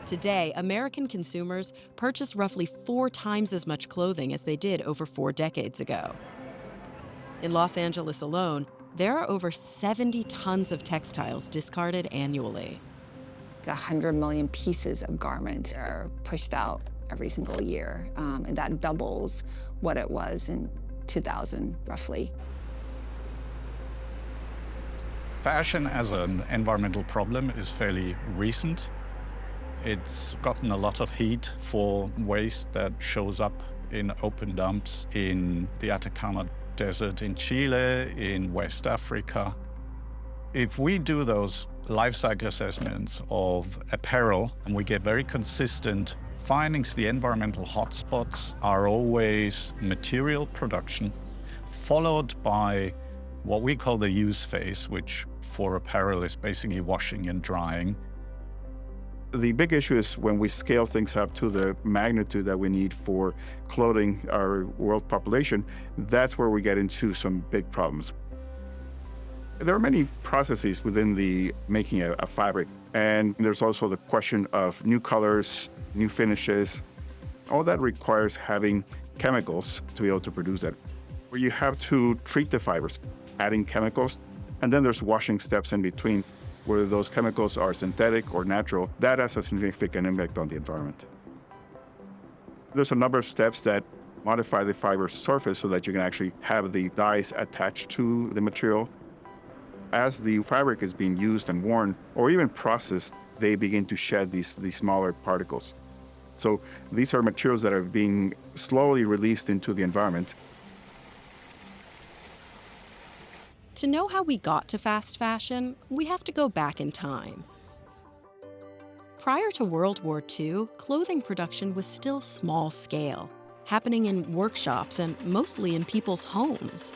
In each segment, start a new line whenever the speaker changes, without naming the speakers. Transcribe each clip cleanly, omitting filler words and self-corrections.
Today, American consumers purchase roughly 4 times as much clothing as they did over 4 decades ago. In Los Angeles alone, there are over 70 tons of textiles discarded annually.
100 million pieces of garment are pushed out every single year, and that doubles what it was in 2000, roughly.
Fashion as an environmental problem is fairly recent. It's gotten a lot of heat for waste that shows up in open dumps in the Atacama Desert in Chile, in West Africa. If we do those life cycle assessments of apparel and we get very consistent findings, the environmental hotspots are always material production, followed by what we call the use phase, which for apparel is basically washing and drying.
The big issue is when we scale things up to the magnitude that we need for clothing our world population, that's where we get into some big problems. There are many processes within the making a fabric, and there's also the question of new colors, new finishes. All that requires having chemicals to be able to produce that. Where you have to treat the fibers, adding chemicals, and then there's washing steps in between. Whether those chemicals are synthetic or natural, that has a significant impact on the environment. There's a number of steps that modify the fiber surface so that you can actually have the dyes attached to the material. As the fabric is being used and worn, or even processed, they begin to shed these smaller particles. So these are materials that are being slowly released into the environment.
To know how we got to fast fashion, we have to go back in time. Prior to World War II, clothing production was still small scale, happening in workshops and mostly in people's homes.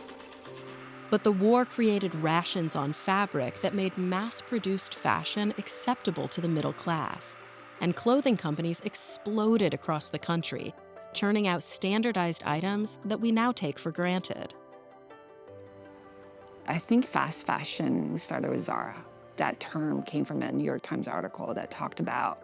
But the war created rations on fabric that made mass-produced fashion acceptable to the middle class, and clothing companies exploded across the country, churning out standardized items that we now take for granted.
I think fast fashion started with Zara. That term came from a New York Times article that talked about,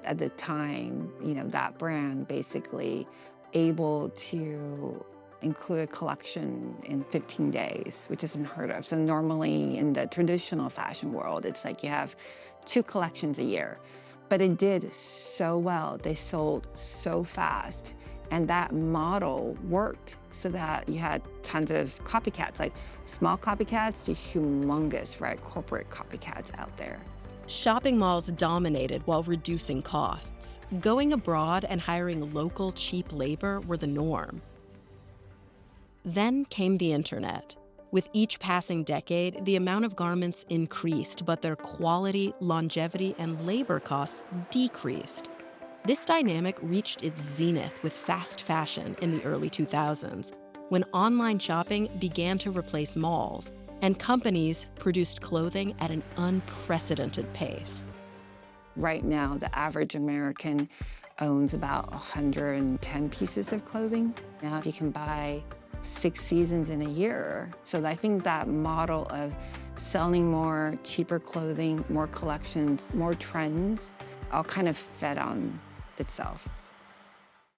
at the time, that brand basically able to include a collection in 15 days, which is unheard of. So normally in the traditional fashion world, it's like you have 2 collections a year. But it did so well. They sold so fast. And that model worked so that you had tons of copycats, like small copycats to humongous, corporate copycats out there.
Shopping malls dominated while reducing costs. Going abroad and hiring local cheap labor were the norm. Then came the internet. With each passing decade, the amount of garments increased, but their quality, longevity, and labor costs decreased. This dynamic reached its zenith with fast fashion in the early 2000s, when online shopping began to replace malls, and companies produced clothing at an unprecedented pace.
Right now, the average American owns about 110 pieces of clothing. Now you can buy 6 seasons in a year. So I think that model of selling more, cheaper clothing, more collections, more trends, all kind of fed on itself.